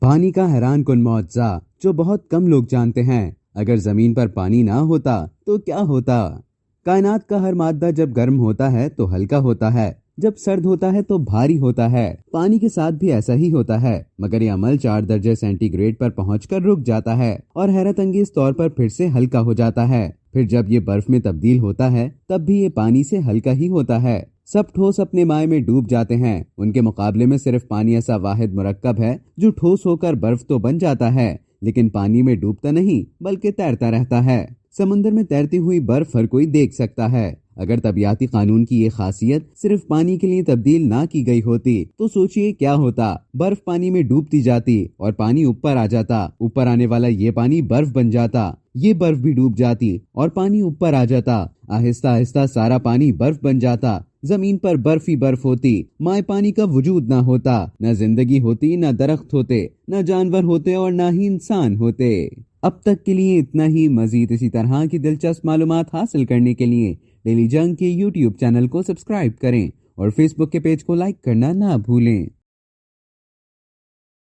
پانی کا حیران کن معجزہ جو بہت کم لوگ جانتے ہیں۔ اگر زمین پر پانی نہ ہوتا تو کیا ہوتا؟ کائنات کا ہر مادہ جب گرم ہوتا ہے تو ہلکا ہوتا ہے، جب سرد ہوتا ہے تو بھاری ہوتا ہے۔ پانی کے ساتھ بھی ایسا ہی ہوتا ہے، مگر یہ عمل 4 درجے سینٹی گریڈ پر پہنچ کر رک جاتا ہے اور حیرت انگیز طور پر پھر سے ہلکا ہو جاتا ہے۔ پھر جب یہ برف میں تبدیل ہوتا ہے تب بھی یہ پانی سے ہلکا ہی ہوتا ہے۔ سب ٹھوس اپنے مائع میں ڈوب جاتے ہیں، ان کے مقابلے میں صرف پانی ایسا واحد مرکب ہے جو ٹھوس ہو کر برف تو بن جاتا ہے لیکن پانی میں ڈوبتا نہیں بلکہ تیرتا رہتا ہے۔ سمندر میں تیرتی ہوئی برف ہر کوئی دیکھ سکتا ہے۔ اگر طبیعتی قانون کی یہ خاصیت صرف پانی کے لیے تبدیل نہ کی گئی ہوتی تو سوچئے کیا ہوتا؟ برف پانی میں ڈوبتی جاتی اور پانی اوپر آ جاتا، اوپر آنے والا یہ پانی برف بن جاتا، یہ برف بھی ڈوب جاتی اور پانی اوپر آ جاتا، آہستہ آہستہ سارا پانی برف بن جاتا، زمین پر برف ہی برف ہوتی، مائع پانی کا وجود نہ ہوتا، نہ زندگی ہوتی، نہ درخت ہوتے، نہ جانور ہوتے اور نہ ہی انسان ہوتے۔ اب تک کے لیے اتنا ہی۔ مزید اسی طرح کی دلچسپ معلومات حاصل کرنے کے لیے ڈیلی جنگ کے یوٹیوب چینل کو سبسکرائب کریں اور فیس بک کے پیج کو لائک کرنا نہ بھولیں۔